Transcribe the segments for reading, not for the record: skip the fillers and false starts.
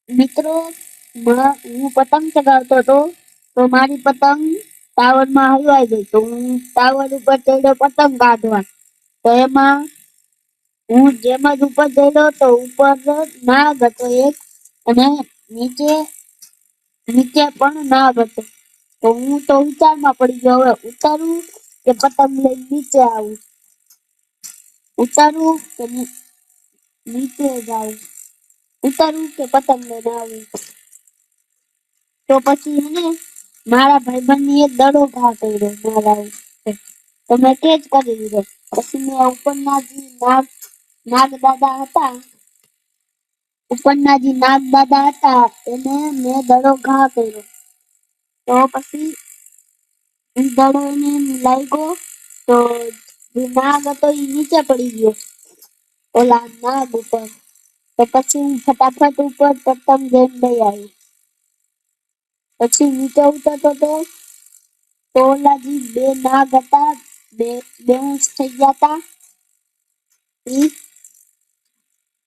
મિત્રો, હું પતંગ ચગાવતો હતો તો મારી પતંગ ટાવરમાં હલવાઈ ગઈ તો હું ટાવર ઉપર ચડ્યો પતંગ કાઢવા. તો એમાં હું જેમ જ ઉપર ચડ્યો તો ઉપર નાગ હતો એક અને નીચે નીચે પણ નાગ હતો. તો હું તો વિચારમાં પડી ગયો હવે ઉતારું કે પતંગ લઈને નીચે આવું, ઉતારું કે નીચે જાઉં, ઉતારું કે પતંગ લઈને આવું. તો પછી એને મારા ભાઈબંધની એક દડો ઘા કર્યો મારા ઉપર. તો મેં તે જ કરી દીધો. પછી મેં ઉપરના જે નાગ દાદા હતા ઉપરના જે નાગ દાદા હતા એને મેં દડો ઘા કર્યો. તો પછી ઈ દડો એને લાગ્યો તો જે નાગ હતો ઈ નીચે પડી ગયો ઓલા નાગ ઉપર. તો પછી હું ફટાફટ ઉપર પતંગ લઈને લઈ આવી. પછી નીચે ઉતરતો તો ઓલા જે બે નાગ હતા બેહોશ થઈ ગયા હતા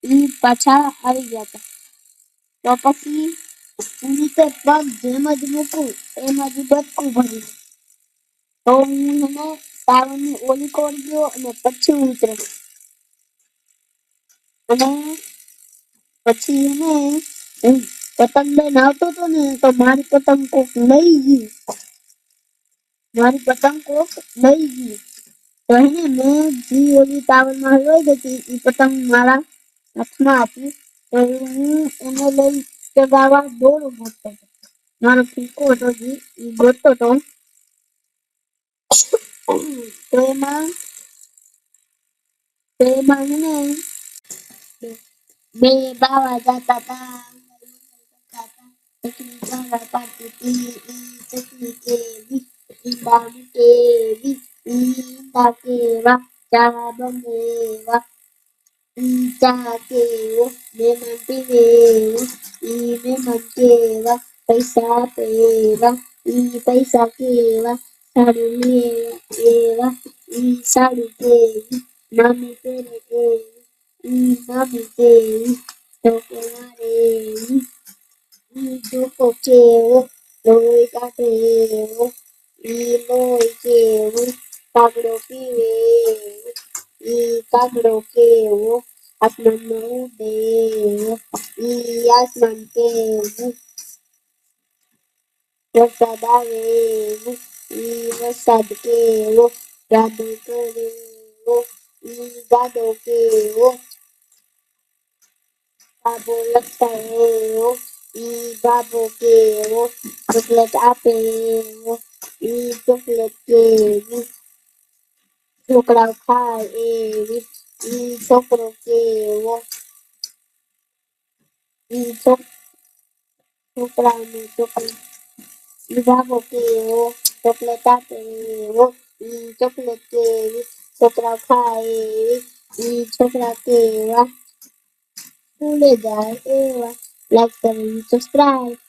ઈ પાછા આવી ગયા હતા. તો પછી હું નીચે પગ જેમ જ મૂકું એમ જ બચકું ભર્યું. તો હું એને ટાવરની ઓલી કોર ગયો અને પછી ઉતર્યો. અને પછી એને હું પતંગ લઈને આવતો હતો ને તો મારી પતંગ કોક લઈ ગયું. મારી પતંગ કોક લઈ ગયું. તો એને મેં જે ઓલી ટાવરમાં હલવાઈ ગઈ હતી એ પતંગ મારા હાથમાં આપી. તો હું એને લઈ ચગાવવા દોડો ગોતતો હતો. મારો ફીકો હતો જે એ ગોતતો હતો. તો એમાં એને બે બાવા જાતા હતા. ચકલી ચાલા પાડતી હતી, ચકલી કેવી ઈંડા કેવી ઈંડા કેવા ચા બનેવા ઈ ચા કેવો મહેમાન પીવેવો ઈ મહેમાન કેવા પૈસા આપેવા ઈ પૈસા કેવા સાડી લેવા એવા ઈ સાડી કેવી મામી પહેરે એવી ઈ મામી કેવી ધોકો મારે એવી ઈ ધોકો કેવો લોહી કાઢે એવો ઈ લોહી કેવું કાગડો પીવે એવો ઈ કાગડો કેવો આસમાનમાં ઉડે એવો ઈ આસમાન કેવું વરસાદ આવે એવું ઈ વરસાદ કેવો ગાડો કરે એવો ઈ ગાડો કેવો બાબો લટકાવે એવો ઈ બાબો કેવો ચોકલેટ આપે એવો ઈ ચોકલેટ કેવી છોકરાઓ ખાય એવી ઈ છોકરો કેવો ઈ છોકરાઓને ચોકલેટ ઈ બાબો કેવો ચોકલેટ આપે એવો ઈ ચોકલેટ કેવી છોકરાઓ ખાય એવી ઈ છોકરા કેવા સ્કૂલે જાય એવા. લાઈક કરવી સબસ્ક્રાઇબ.